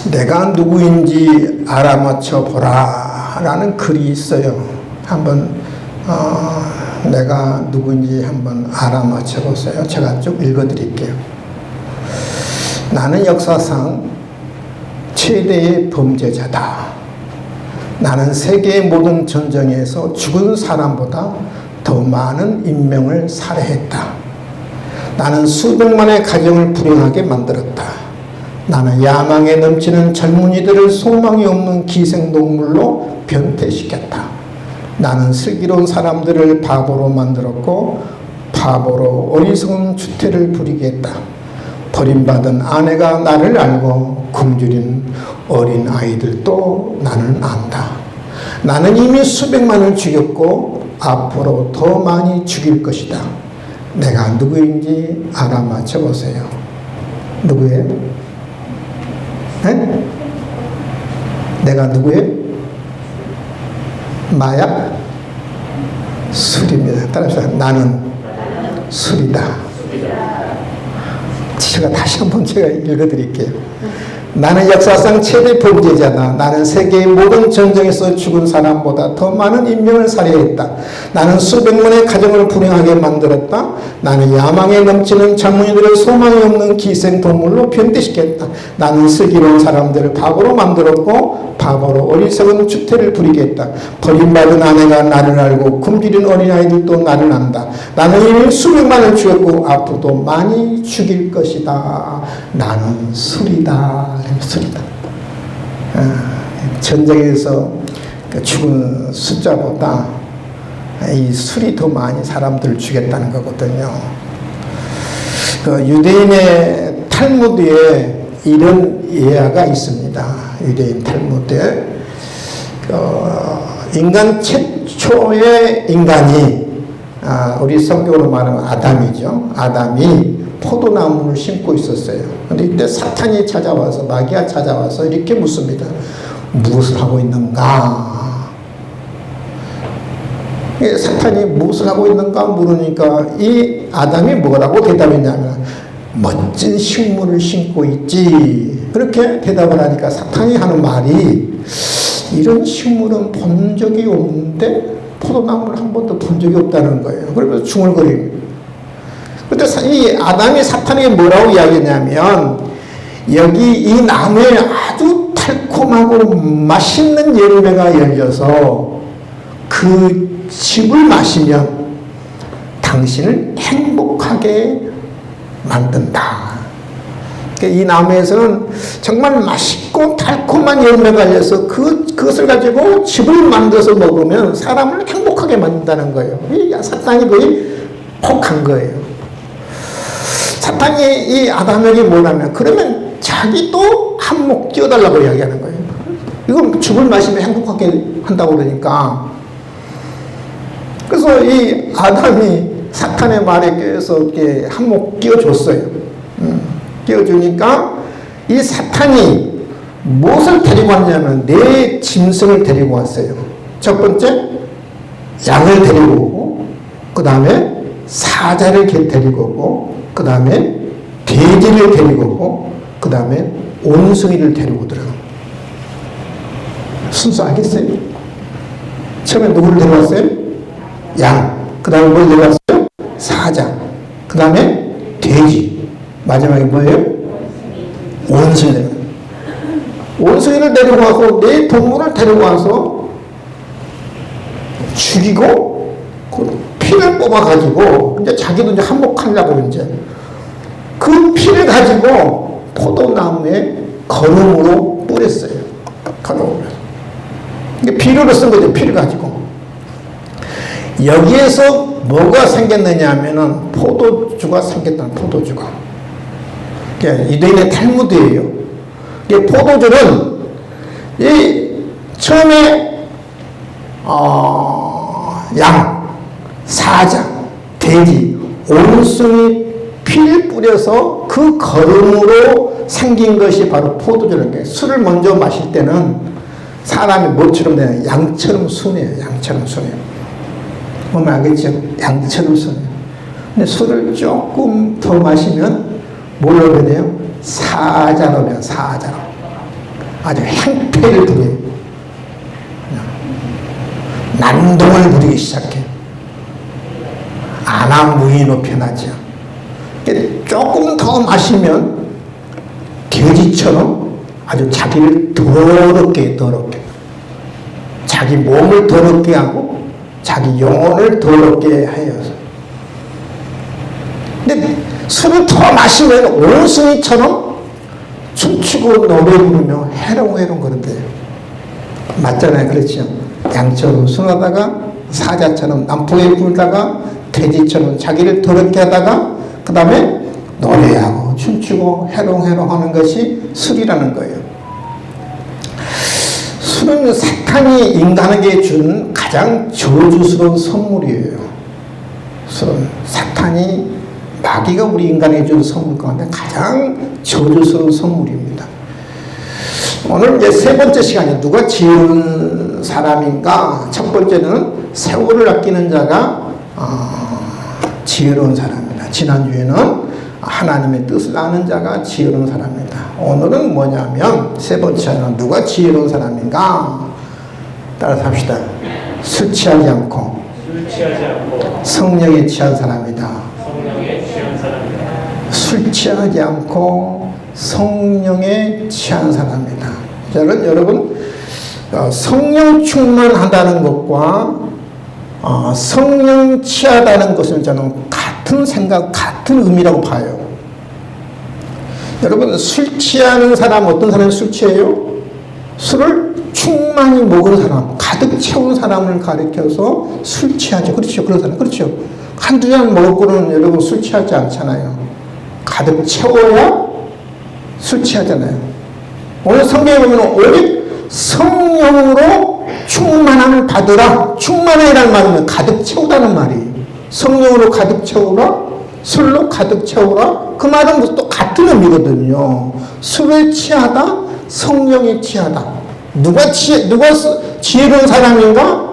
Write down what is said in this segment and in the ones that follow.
내가 누구인지 알아맞혀 보라 라는 글이 있어요. 한번 내가 누구인지 한번 알아맞혀 보세요. 제가 쭉 읽어 드릴게요. 나는 역사상 최대의 범죄자다. 나는 세계의 모든 전쟁에서 죽은 사람보다 더 많은 인명을 살해했다. 나는 수백만의 가정을 불행하게 만들었다. 나는 야망에 넘치는 젊은이들을 소망이 없는 기생동물로 변태시켰다. 나는 슬기로운 사람들을 바보로 만들었고 바보로 어리석은 추태를 부리게 했다. 버림받은 아내가 나를 알고 굶주린 어린 아이들도 나는 안다. 나는 이미 수백만을 죽였고 앞으로 더 많이 죽일 것이다. 내가 누구인지 알아맞혀 보세요. 누구예요? 네? 내가 누구예요? 마약? 술입니다. 따라서 나는 술이다. 제가 다시 한번 제가 읽어드릴게요. 나는 역사상 최대 범죄자다. 나는 세계의 모든 전쟁에서 죽은 사람보다 더 많은 인명을 살해했다. 나는 수백만의 가정을 불행하게 만들었다. 나는 야망에 넘치는 젊은이들을 소망이 없는 기생동물로 변태시켰다. 나는 슬기로운 사람들을 바보로 만들었고 바보로 어리석은 추태를 부리게 했다. 버림받은 아내가 나를 알고 굶주린 어린아이들도 나를 안다. 나는 이미 수백만을 죽였고 앞으로도 많이 죽일 것이다. 나는 술이다. 술이다. 전쟁에서 죽은 숫자보다 이 술이 더 많이 사람들을 죽였다는 거거든요. 그 유대인의 탈무드에 이런 예화가 있습니다. 유대인 탈무드에 인간 최초의 인간이 우리 성경으로 말하면 아담이죠. 아담이 포도나무를 심고 있었어요. 그런데 이때 사탄이 찾아와서 마귀가 찾아와서 이렇게 묻습니다. 무엇을 하고 있는가? 사탄이 무엇을 하고 있는가 물으니까 이 아담이 뭐라고 대답했냐면 멋진 식물을 심고 있지. 그렇게 대답을 하니까 사탄이 하는 말이 이런 식물은 본 적이 없는데 포도나무를 한 번도 본 적이 없다는 거예요. 그러면서 중얼거립니다. 그런데 이 아담이 사탄에게 뭐라고 이야기했냐면 여기 이 나무에 아주 달콤하고 맛있는 열매가 열려서 그 즙을 마시면 당신을 행복하게 만든다. 이 나무에서는 정말 맛있고 달콤한 열매가 열려서 그것을 가지고 즙을 만들어서 먹으면 사람을 행복하게 만든다는 거예요. 이 사탄이 거의 혹한 거예요. 사탄이 이 아담에게 뭐냐면 그러면 자기도 한몫 띄워달라고 이야기하는 거예요. 이건 즙을 마시면 행복하게 한다고 그러니까. 그래서 이 아담이 사탄의 말에 껴서 이렇게 한몫 띄워줬어요. 띄워주니까 이 사탄이 무엇을 데리고 왔냐면 네 짐승을 데리고 왔어요. 첫 번째 양을 데리고 오고 그 다음에 사자를 데리고 오고 그 다음에 돼지를 데리고 오고 그 다음에 원숭이를 데리고 들어가. 순서 알겠어요? 처음에 누구를 데려왔어요? 양. 그 다음에 뭘 데려왔어요? 사자. 그 다음에 돼지. 마지막에 뭐예요? 원숭이. 원숭이를 데리고 와서 네 동물을 데리고 와서 죽이고 그 피를 뽑아가지고 이제 자기도 이제 한몫하려고 이제 그 피를 가지고 포도나무에 거름으로 뿌렸어요. 거름으로. 이게 비료로 쓴 거죠. 피를 가지고. 여기에서 뭐가 생겼느냐 하면은 포도주가 생겼다는 포도주가. 유대인의 탈무드예요. 이 포도주는 이 처음에 양, 사자, 돼지, 원숭이 피를 뿌려서 그 거름으로 생긴 것이 바로 포도주라는 거예요. 술을 먼저 마실 때는 사람이 뭐처럼 되냐? 양처럼 순해요. 양처럼 순해요. 보면 알겠죠? 양처럼 순해요. 근데 술을 조금 더 마시면 뭘로 변해요? 사자로 변해요. 사자로. 아주 행패를 부려요. 난동을 부리기 시작해. 안하무인으로 변하죠. 조금 더 마시면 돼지처럼 아주 자기를 더럽게 자기 몸을 더럽게 하고 자기 영혼을 더럽게 하여. 근데 술을 더 마시면 온순이처럼 춤추고 노래 부르며 해롱해롱 그런대요. 맞잖아요. 그렇죠? 양처럼 순하다가 사자처럼 남풍에 불다가 돼지처럼 자기를 더럽게 하다가 그 다음에 노래하고 춤추고 해롱해롱 하는 것이 술이라는 거예요. 술은 사탄이 인간에게 준 가장 저주스러운 선물이에요. 술은 사탄이 마귀가 우리 인간에게 준 선물 가운데 가장 저주스러운 선물입니다. 오늘 이제 세 번째 시간에 누가 지혜로운 사람인가? 첫 번째는 세월을 아끼는 자가 지혜로운 사람입니다. 지난주에는 하나님의 뜻을 아는 자가 지혜로운 사람입니다. 오늘은 뭐냐면 세 번째는 누가 지혜로운 사람인가? 따라서 합시다. 술 취하지 않고 성령에 취한 사람이다. 술 취하지 않고 성령에 취한 사람이다. 저는 여러분 성령 충만하다는 것과 성령 취하다는 것은 저는 같은 생각, 같은 의미라고 봐요. 여러분 술 취하는 사람 어떤 사람이 술 취해요? 술을 충만히 먹은 사람, 가득 채운 사람을 가리켜서 술 취하죠. 그렇죠. 그런 사람. 그렇죠. 한두 잔 먹고는 여러분 술 취하지 않잖아요. 가득 채워야 술 취하잖아요. 오늘 성경에 보면 오직 성령으로 충만함을 받으라. 충만이라는 말은 가득 채우다는 말이에요. 성령으로 가득 채우라. 술로 가득 채우라. 그 말은 또 같은 의미거든요. 술에 취하다, 성령에 취하다. 누가 지혜로운 사람인가?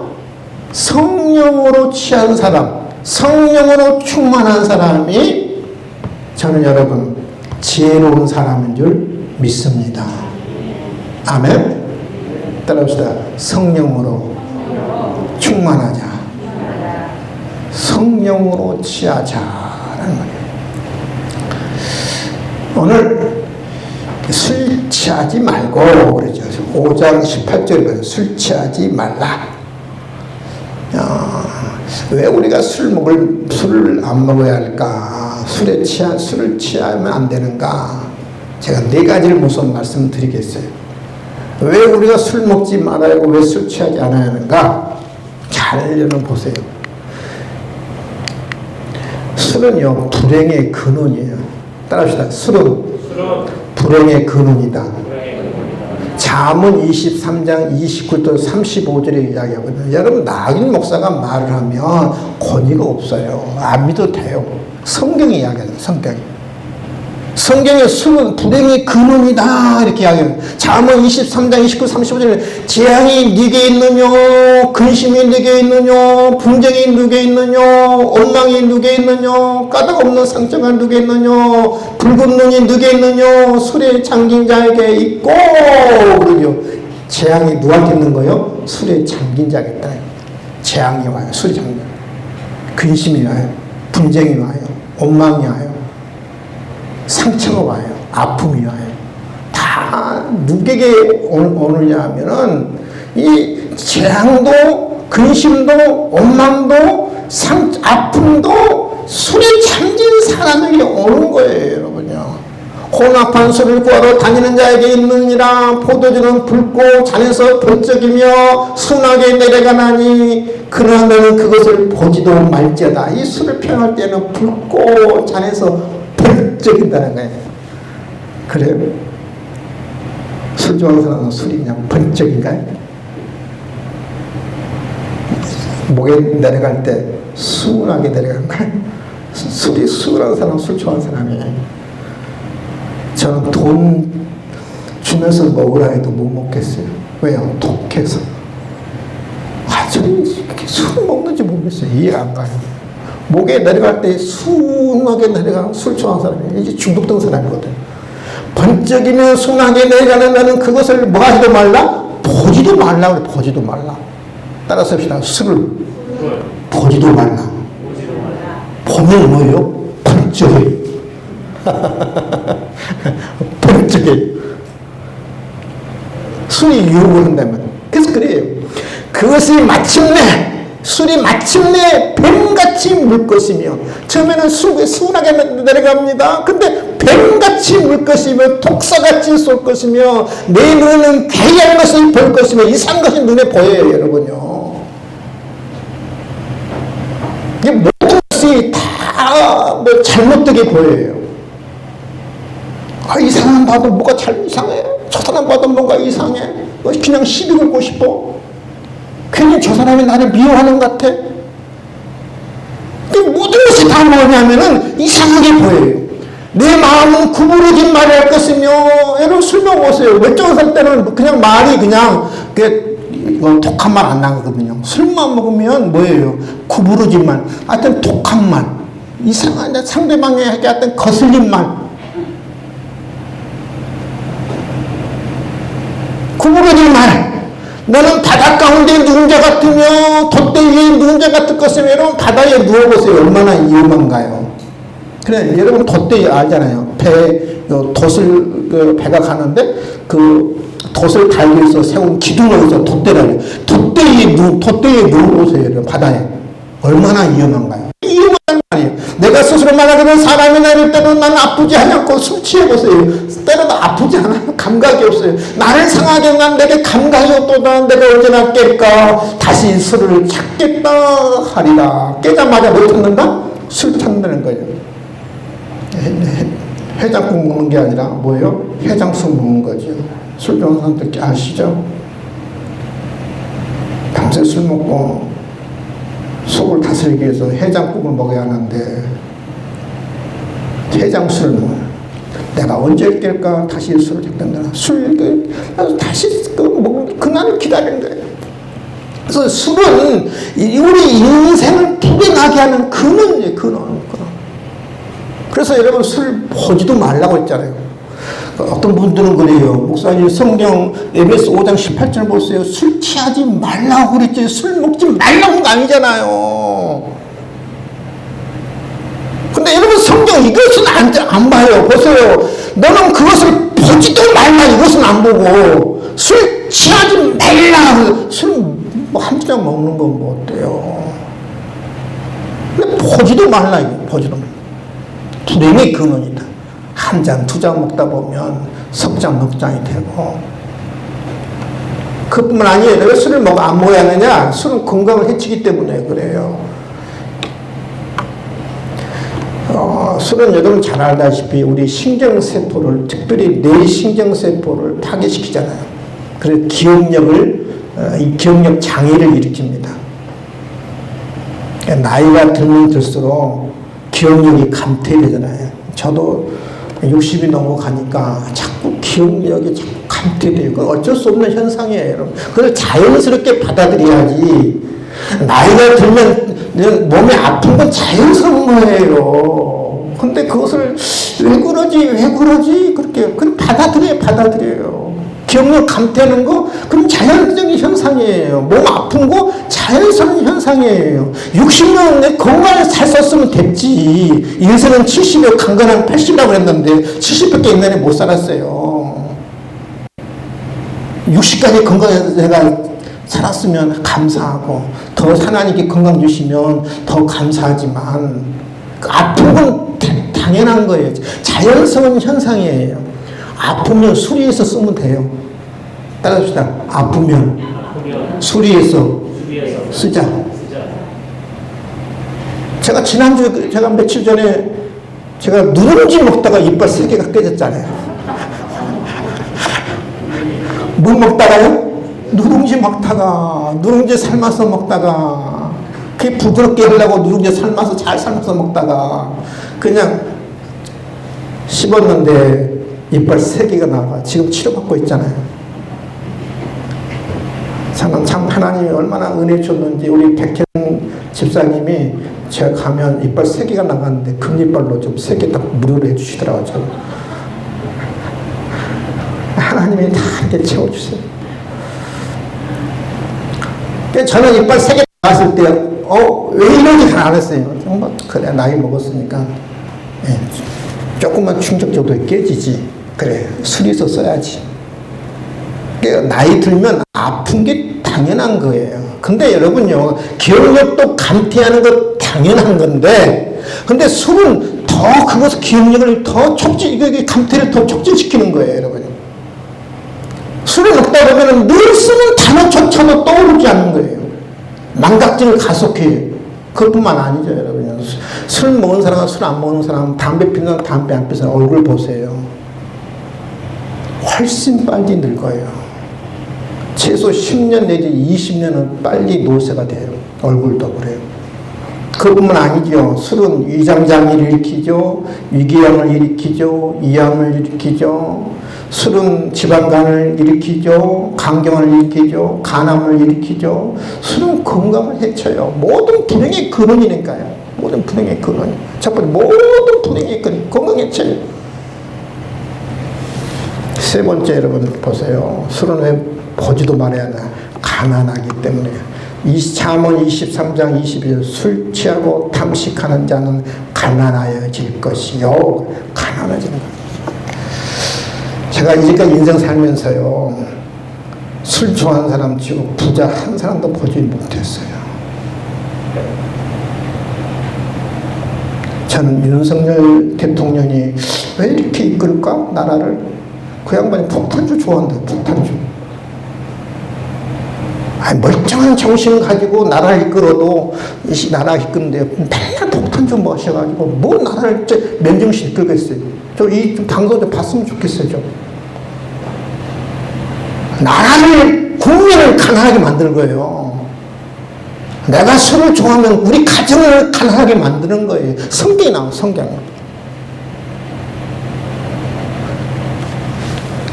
성령으로 취한 사람, 성령으로 충만한 사람이 저는 여러분 지혜로운 사람인 줄 믿습니다. 아멘. 따라합시다. 성령으로 충만하자. 성령으로 취하자라는 말이에요. 오늘 술 취하지 말고 그러죠. 5장 18절에 술 취하지 말라. 왜 우리가 술을 안 먹어야 할까? 술을 취하면 안 되는가? 제가 네 가지를 우선 말씀드리겠어요. 왜 우리가 술 먹지 말아야 하고 왜 술 취하지 않아야 하는가? 잘 여러분 보세요. 술은요, 불행의 근원이에요. 따라합시다. 술은 불행의 근원이다. 잠언 23장 29절 35절에 이야기하거든요. 여러분 나인 목사가 말을 하면 권위가 없어요. 안 믿어도 돼요. 성경이 이야기하죠. 성경에 술은 불행의 근원이다 이렇게 이야기해요. 잠언 23장 29, 35절에 재앙이 네게 있느냐, 근심이 네게 있느냐, 분쟁이 네게 있느냐, 원망이 네게 있느냐, 까닭 없는 상처가 네게 있느냐, 붉은 눈이 네게 있느냐, 술에 잠긴 자에게 있고 그러죠. 재앙이 누구한테 있는 거예요? 술에 잠긴 자에게 있다. 재앙이 와요. 술에 잠긴. 근심이 와요. 분쟁이 와요. 원망이 와요. 상처가 와요. 아픔이 와요. 다 누구에게 오느냐 하면은 이 재앙도 근심도 원망도 아픔도 술에 잠긴 사람에게 오는 거예요. 여러분요. 혼합한 술을 구하러 다니는 자에게 있느니라. 포도주는 붉고 잔에서 번쩍이며 순하게 내려가나니 그러나 너는 그것을 보지도 말지어다. 이 술을 평할 때는 붉고 잔에서 번쩍인다는 거예요. 그래요? 술 좋아하는 사람은 술이 그냥 번쩍인가요? 목에 내려갈 때 순하게 내려간가요? 술이 순한 사람, 술 좋아하는 사람이에요. 저는 돈 주면서 먹으라 해도 못 먹겠어요. 왜요? 독해서. 술 먹는지 모르겠어요. 이해가 안 가요. 목에 내려갈 때 순하게 내려가는 술 좋아하는 사람이 이게 중독된 사람이거든. 번쩍이며 순하게 내려가는 나는 그것을 뭐 하지도 말라? 보지도 말라. 그래. 보지도 말라. 따라서 합시다. 술을 보지도 말라. 보면 뭐예요? 번쩍해. 번쩍해. 술이 유혹을 한다면. 그래서 그래요. 그것이 마침내 술이 마침내 뱀같이 물 것이며, 처음에는 술이 순하게 내려갑니다. 근데 뱀같이 물 것이며 독사같이 쏠 것이며 내 눈은 괴이한 것을 볼 것이며 이상한 것이 눈에 보여요. 여러분요. 이게 모든 것이 다 뭐 잘못되게 보여요. 아, 이 사람 봐도 뭐가 잘 이상해. 저 사람 봐도 뭔가 이상해. 그냥 시비 걸고 싶어. 괜히 저 사람이 나를 미워하는 것 같아. 모든 것이 다 뭐냐면은 이상하게 보여요. 내 마음은 구부러진 말을 할 것이며, 여러분 술 먹으세요. 외적을 때는 그냥 말이 그냥 독한 말 안 나거든요. 술만 먹으면 뭐예요? 구부러진 말. 하여튼 독한 말. 이상한 상대방에게 하여튼 거슬린 말. 구부러진 말. 너는 바다 가운데 누군자 같으며 돛대 위에 누군자 같을 것이며, 여러분 바다에 누워보세요. 얼마나 위험한가요? 그래, 여러분 돛대 알잖아요. 배가 가는데 그 돛을 달기 위해서 세운 기둥을 해서 돛대라고. 돛대에 누워보세요. 여러분 바다에. 얼마나 위험한가요? 위험한 말이에요. 내가 스스로 말하기는 사람이 나를 때는 나는 아프지 않고 술 취해보세요. 때려도 아프지 않아요. 감각이 없어요. 나를 상하게 난 내게 감각이 없도다. 내가 언제나 깰까? 다시 술을 찾겠다 하리라. 깨자마자 뭐 찾는다? 술 찾는다는 거예요. 해장국 먹는 게 아니라 뭐예요? 해장술 먹는 거죠. 술 좋아하는 사람들 아시죠? 밤새 술 먹고 속을 다스리기 위해서 해장국을 먹어야 하는데, 해장술을 먹어요. 내가 언제 깰까? 다시 술을 찾는다. 다시 그날을 기다리는 거예요. 그래서 술은 우리 인생을 불행하게 하는 근원이에요. 근원. 그래서 여러분 술 보지도 말라고 했잖아요. 어떤 분들은 그래요. 목사님 성경 에베소 5장 18절 보세요. 술 취하지 말라고 그랬지 술 먹지 말라고 한 거 아니잖아요. 근데 여러분 성경 이것은 안 봐요. 보세요. 너는 그것을 보지도 말라. 이것은 안 보고 술 취하지 말라. 술 뭐 한 잔 먹는 건 뭐 어때요? 근데 보지도 말라. 보지도 말라. 불행의 근원이다. 한 잔, 두 잔 먹다 보면 석잔, 넉잔이 되고. 그뿐만 아니에요. 왜 술을 안 먹어야 하느냐? 술은 건강을 해치기 때문에 그래요. 술은 여러분 잘 알다시피 우리 신경세포를, 특별히 뇌 신경세포를 파괴시키잖아요. 그래서 기억력 장애를 일으킵니다. 나이가 들면 들수록 기억력이 감퇴되잖아요. 저도 60이 넘어가니까 자꾸 기억력이 자꾸 감퇴돼요. 그건 어쩔 수 없는 현상이에요, 여러분. 그걸 자연스럽게 받아들여야지. 나이가 들면 몸이 아픈 건 자연스러운 거예요. 근데 그것을 왜 그러지? 그렇게. 그럼 받아들여요. 기억력 감퇴하는 거, 그럼 자연적인 현상이에요. 몸 아픈 거, 자연스러운 현상이에요. 60년 내 건강을 잘 썼으면 됐지. 인생은 70에 강건한 80이라고 했는데, 70밖에 옛날에 못 살았어요. 60까지 건강해서 내가 살았으면 감사하고, 더 하나님께 건강 주시면 더 감사하지만, 아픈 건 당연한 거예요. 자연스러운 현상이에요. 아프면 수리해서 쓰면 돼요. 따라합시다. 아프면 수리해서 쓰자. 제가 지난주, 제가 며칠 전에 제가 누룽지 먹다가 이빨 3개가 깨졌잖아요. 뭐 먹다가요? 누룽지 삶아서 먹다가, 그게 부드럽게 하려고 누룽지 잘 삶아서 먹다가 그냥 씹었는데 이빨 3개가 나와. 지금 치료받고 있잖아요. 참 하나님이 얼마나 은혜 줬는지. 우리 백현 집사님이 제가 가면 이빨 3개가 나갔는데 금이빨로 좀 3개 딱 무료로 해주시더라고요. 하나님이 다 이렇게 채워주세요. 저는 이빨 3개 나왔을 때, 왜 이런지 안 했어요. 정말, 그래, 나이 먹었으니까. 예, 조금만 충격 정도에 깨지지. 그래, 술이 있어야지. 나이 들면 아픈 게 당연한 거예요. 근데 여러분요, 기억력도 감퇴하는 거 당연한 건데, 근데 술은 더 그것을 기억력을 더 감퇴를 더 촉진시키는 거예요, 여러분. 술을 먹다 보면 늘 쓰는 단어조차도 떠오르지 않는 거예요. 망각진을 가속해요. 그것뿐만 아니죠, 여러분. 술 먹은 사람과 술 안 먹는 사람, 담배 피는 사람, 담배 안 피는 사람 얼굴 보세요. 훨씬 빨리 늙어요. 최소 10년 내지 20년은 빨리 노쇠가 돼요. 얼굴도 그래요. 그것뿐만 아니죠. 술은 위장장애를 일으키죠. 위궤양을 일으키죠. 이암을 일으키죠. 술은 지방간을 일으키죠. 간경화를 일으키죠. 간암을 일으키죠. 술은 건강을 해쳐요. 모든 불행의 근원이니까요. 모든 불행의 근원. 첫 번째, 모든 불행의 근원. 건강 해쳐요. 세 번째, 여러분 보세요. 술은 왜 보지도 말아야 하나? 가난하기 때문에. 잠언 23장 22절 술 취하고 탐식하는 자는 가난하여질 것이요. 가난해지는 것. 제가 이제까지 인생 살면서요, 술 좋아하는 사람 치고 부자 한 사람도 보지 못했어요. 저는 윤석열 대통령이 왜 이렇게 이끌까? 나라를. 그 양반이 폭탄주 좋아한다. 폭탄주. 멀쩡한 정신을 가지고 나라를 이끌어도 나라 이끄는데 맨날 폭탄주 마셔가지고 뭘 나라를 맨정신 이끌겠어요. 이 방송 좀 봤으면 좋겠어요. 좀. 나라를, 국민을 가난하게 만드는 거예요. 내가 술을 좋아하면 우리 가정을 가난하게 만드는 거예요. 성경이 나와요, 성경이.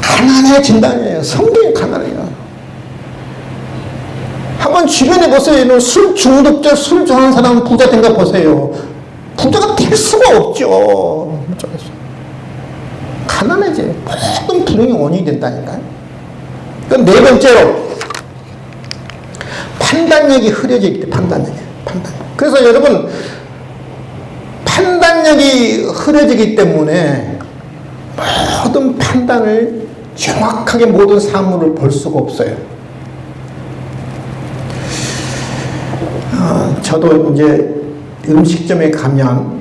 가난해진다니에요. 성경이 가난해요. 한번 주변에 보세요. 술 중독자, 술 좋아하는 사람 부자 된 거 보세요. 부자가 될 수가 없죠. 가난해지. 모든 불행의 원인이 된다니까요. 그럼 네 번째로, 판단력이 흐려지기 때문에, 판단력. 그래서 여러분, 판단력이 흐려지기 때문에 모든 판단을 정확하게 모든 사물을 볼 수가 없어요. 저도 이제 음식점에 가면,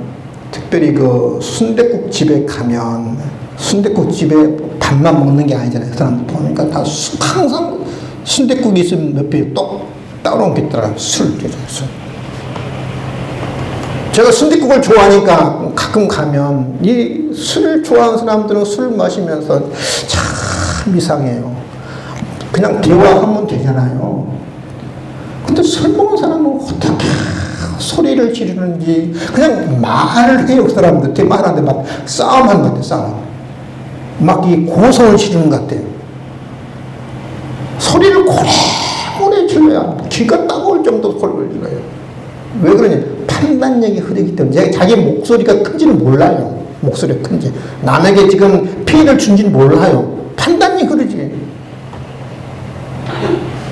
특별히 그 순댓국 집에 가면, 순댓국 집에 밥만 먹는 게 아니잖아요. 그 사람 보니까 다 항상 순댓국이 있으면 옆에 또 따로 옮겼더라. 술. 제가 순댓국을 좋아하니까 가끔 가면 이 술을 좋아하는 사람들은 술 마시면서 참 이상해요. 그냥 대화하면 되잖아요. 근데 술 먹은 사람은 어떻게 소리를 지르는지 그냥 말을 해요. 그 사람들 되게 말하는데 막 싸움하는 것 같아요. 싸움. 막 이 고성을 지르는 것 같아요. 소리를 고래고래 질러야 귀가 따가울 정도로 소리를 질러요. 왜 그러냐? 판단력이 흐르기 때문에 자기 목소리가 큰지는 몰라요. 목소리가 큰지. 남에게 지금 피해를 준지는 몰라요. 판단력이 흐르지.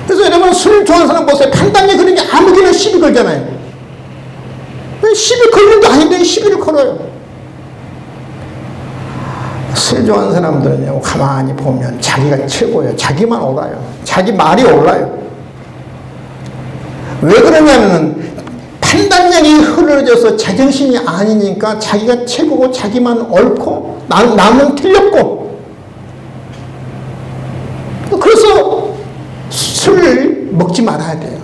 그래서 여러분 술 좋아하는 사람 보세요. 판단력이 흐르는 게 아무데나 시비 걸잖아요. 시비 걸는 게 아닌데 시비를 걸어요. 술 좋아하는 사람들은요, 가만히 보면 자기가 최고예요. 자기만 옳아요. 자기 말이 옳아요. 왜 그러냐면 판단력이 흐려져서 제정신이 아니니까 자기가 최고고 자기만 옳고 남은 틀렸고, 그래서 술을 먹지 말아야 돼요.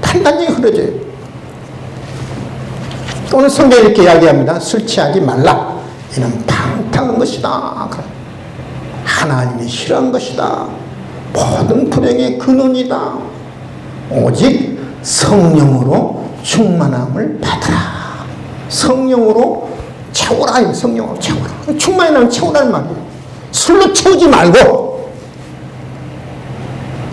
판단력이 흐려져요. 오늘 성경이 이렇게 이야기합니다. 술 취하지 말라. 이는 방탕한 것이다. 하나님이 싫어한 것이다. 모든 불행의 근원이다. 오직 성령으로 충만함을 받으라. 성령으로 채우라. 성령으로 채우라. 충만이라면 채우라는 말이에요. 술로 채우지 말고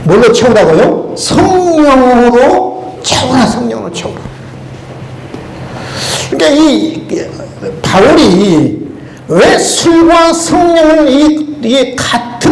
뭘로 채우라고요? 성령으로 채우라. 성령으로 채우라. 그러니까 이 바울이 왜 술과 성령을 이 같은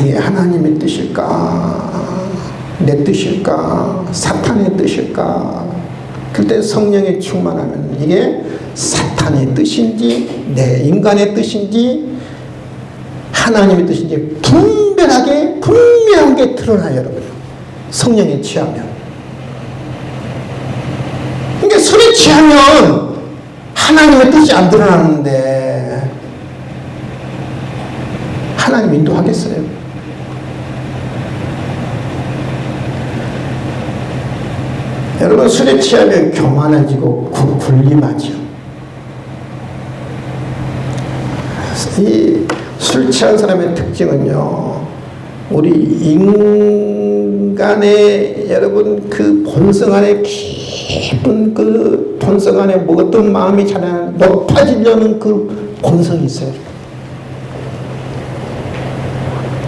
이게 하나님의 뜻일까? 내 뜻일까? 사탄의 뜻일까? 그때 성령에 충만하면 이게 사탄의 뜻인지 내 인간의 뜻인지 하나님의 뜻인지 분명하게 드러나요, 여러분. 성령에 취하면. 그러니까 술에 취하면 하나님의 뜻이 안 드러나는데 하나님 인도하겠어요? 여러분, 술에 취하면 교만해지고 군림하죠. 이 술 취한 사람의 특징은요, 우리 인간의 여러분 그 본성 안에 깊은 그 본성 안에 뭐 어떤 마음이 자라나 높아지려는 그 본성이 있어요.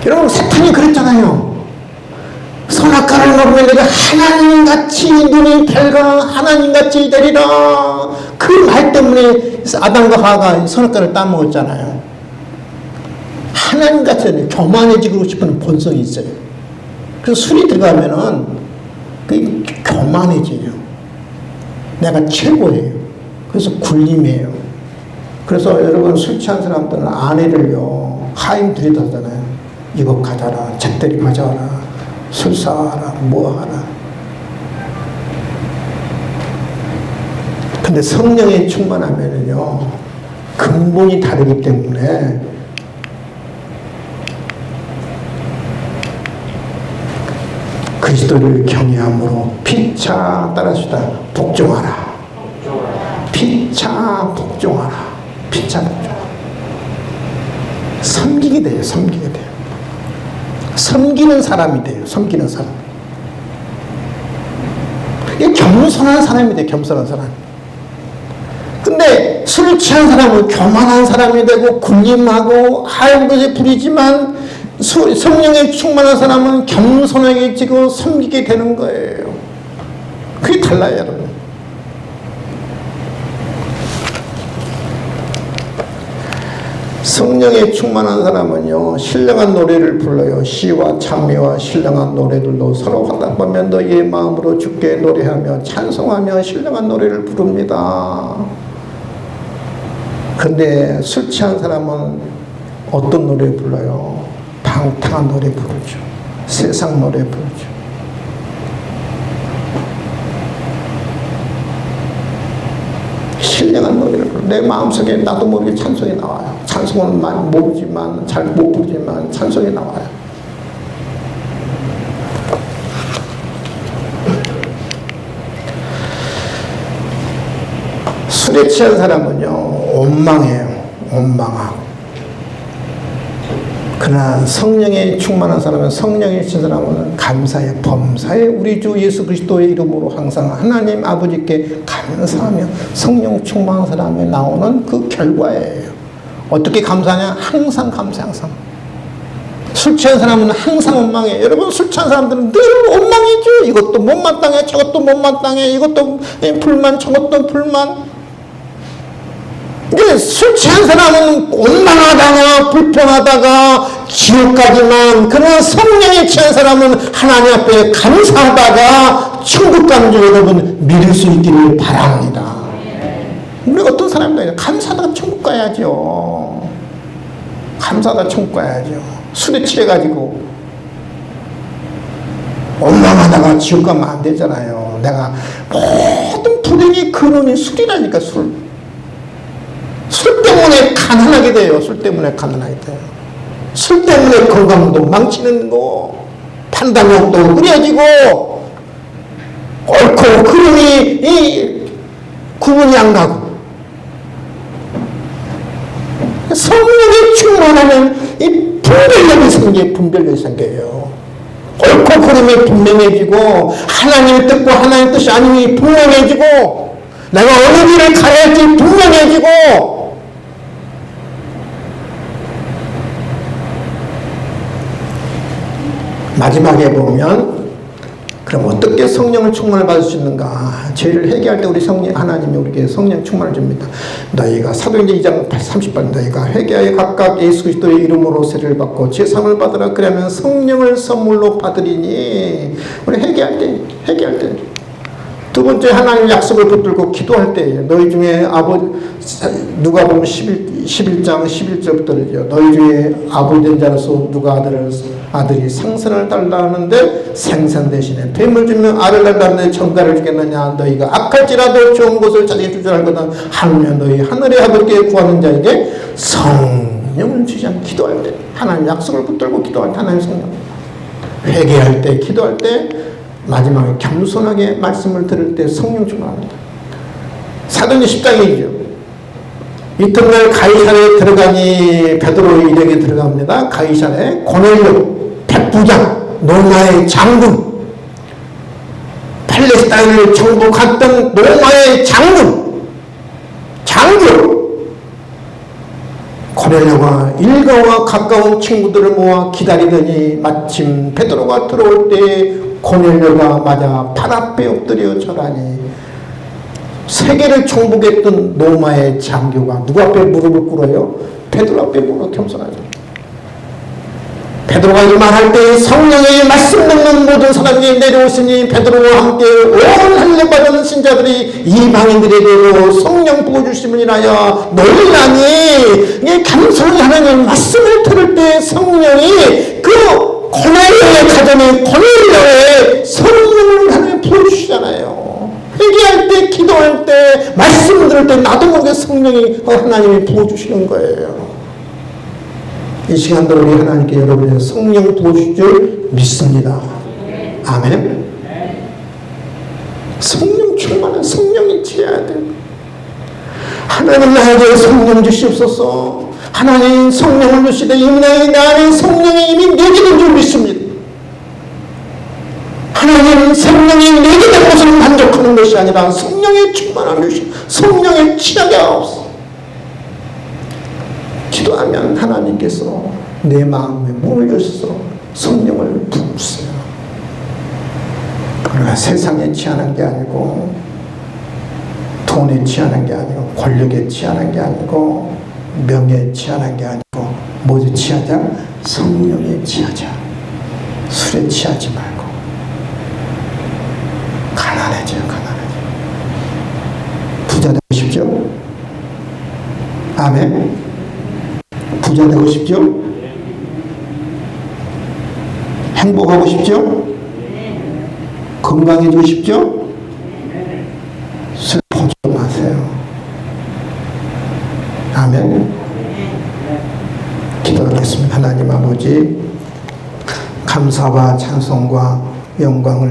여러분, 사탄이 그랬잖아요. 선악과를 먹으면 내가 하나님같이 눈이 밝아 하나님같이 되리라. 그 말 때문에 아담과 하와가 선악과를 따먹었잖아요. 하나님같이 교만해지고 싶은 본성이 있어요. 그래서 술이 들어가면은 그 교만해져요. 내가 최고예요. 그래서 굴림해요. 그래서 여러분, 술 취한 사람들은 아내를요 하임 들이다잖아요. 이거 가져라, 잣대리 가져와라, 술 사와라, 뭐 하라. 근데 성령에 충만하면은요 근본이 다르기 때문에 그리스도를 경외함으로 피차 따라주다 복종하라. 피차 복종하라. 피차 복종하라. 섬기게 돼요. 섬기게 돼요. 섬기는 사람이 돼요. 섬기는 사람. 이게 겸손한 사람이 돼요. 겸손한 사람. 근데 술 취한 사람은 교만한 사람이 되고 군림하고 하얀 것에 부리지만 성령에 충만한 사람은 겸손하게 지고 섬기게 되는 거예요. 그게 달라요, 여러분. 성령에 충만한 사람은요 신령한 노래를 불러요. 시와 찬미와 신령한 노래들도 서로 화답하며 너희의 마음으로 주께 노래하며 찬송하며 신령한 노래를 부릅니다. 근데 술 취한 사람은 어떤 노래 불러요? 방탕한 노래 부르죠. 세상 노래 부르죠. 신령한 노래를 불러. 내 마음속에 나도 모르게 찬송이 나와요. 찬송은 많이 모르지만 잘 못 부르지만 찬송이 나와요. 술에 취한 사람은요 원망해요. 원망하고. 그러나 성령에 충만한 사람은, 성령에 친 사람은 감사해, 범사에 우리 주 예수 그리스도의 이름으로 항상 하나님 아버지께 감사하며 성령 충만한 사람에 나오는 그 결과예요. 어떻게 감사하냐? 항상 감사, 항상. 술 취한 사람은 항상 원망해. 여러분, 술 취한 사람들은 늘 원망이죠. 이것도 못마땅해, 저것도 못마땅해, 이것도 불만, 저것도 불만. 술 취한 사람은 원망하다가 불평하다가 지옥 가지만, 그러나 성령에 취한 사람은 하나님 앞에 감사하다가 천국 가는 줄 여러분 믿을 수 있기를 바랍니다. 우리 어떤 사람도 감사하다가 천국 가야죠. 감사하다가 천국 가야죠. 술에 취해가지고 원망하다가 지옥 가면 안 되잖아요. 내가 모든 불행의 근원이 술이라니까. 술 때문에 가난하게 돼요. 술 때문에 가난하게 돼요. 술 때문에 건강도 망치는 거, 판단력도 흐려지고, 옳고 그름이 구분이 안 가고. 성령에 충만하면 이 분별력이 생겨요. 옳고 그름이 분명해지고, 하나님의 뜻과 하나님의 뜻이 아님이 분명해지고, 내가 어느 길을 가야 할지 분명해지고, 마지막에 보면 그럼 어떻게 성령을 충만을 받을 수 있는가? 죄를 회개할 때 우리 하나님이 우리에게 성령 충만을 줍니다. 너희가 사도행전 2장 30번 너희가 회개하여 각각 예수 그리스도의 이름으로 세례를 받고 제사함을 받으라. 그러면 성령을 선물로 받으리니. 우리 회개할 때. 두 번째, 하나님 약속을 붙들고 기도할 때 너희 중에 누가 보면 11장 11절부터죠. 너희 중에 아버지 된 자로서 누가 아들이 생선을 달라 하는데 생선 대신에 뱀을 주면 알을 달라 하는데 전갈을 주겠느냐. 너희가 악할지라도 좋은 것을 자기에게 주저할 거다 하면 너희 하늘의 아버지께 구하는 자에게 성령을 주지 않고 기도할 때, 하나님 약속을 붙들고 기도할 때 하나님 성령, 회개할 때, 기도할 때, 마지막에 겸손하게 말씀을 들을 때 성령 충만합니다. 사도행전 10장이죠. 이튿날 가이사랴에 들어가니 베드로 일행에 들어갑니다. 가이사랴에 고넬료 백부장, 로마의 장군, 팔레스타인을 정복했던 로마의 장군 고넬료가 일가와 가까운 친구들을 모아 기다리더니 마침 베드로가 들어올 때 고넬료가 맞아 발 앞에 엎드려 절하니 세계를 정복했던 로마의 장교가 누구 앞에 무릎을 꿇어요? 베드로 앞에 무릎 겸손하죠. 베드로가 이 말할 때 성령의 말씀 듣는 모든 사람이 내려오시니 베드로와 함께 온 할례 받은 신자들이 이방인들에게도 성령 부어주심을 인하여 놀라니. 이게 겸손히 하나님 말씀을 들을 때 성령이 그 고넬료의 가정에 고넬료의 성령을 하나님 부어주시잖아요. 회개할 때, 기도할 때, 말씀 들을 때 나도 모르게 성령이 하나님이 부어주시는 거예요. 이 시간도 우리 하나님께 여러분의 성령 부어주실 줄 믿습니다. 아멘. 성령 충만한 성령이 지어야 돼. 하나님 나에게 성령 주시옵소서. 하나님 성령을 주시되 이미 나의 성령이 이미 내게 된 줄 믿습니다. 하나님 성령이 내게 된 것을 만족하는 것이 아니라 성령의 충만한 것이 성령의 취하게 하옵소서. 기도하면 하나님께서 내 마음에 문을 여셔서 성령을 부으세요. 우리가 세상에 취하는 게 아니고 돈에 취하는 게 아니고 권력에 취하는 게 아니고 명예에 취하는 게 아니고 뭐지 취하자? 성령에 취하자. 술에 취하지 말고 가난해져요. 부자 되고 싶죠? 아멘. 부자 되고 싶죠? 행복하고 싶죠? 건강해지고 싶죠? 술 보지 마세요. 아멘. 기도하겠습니다. 하나님 아버지, 감사와 찬송과 영광을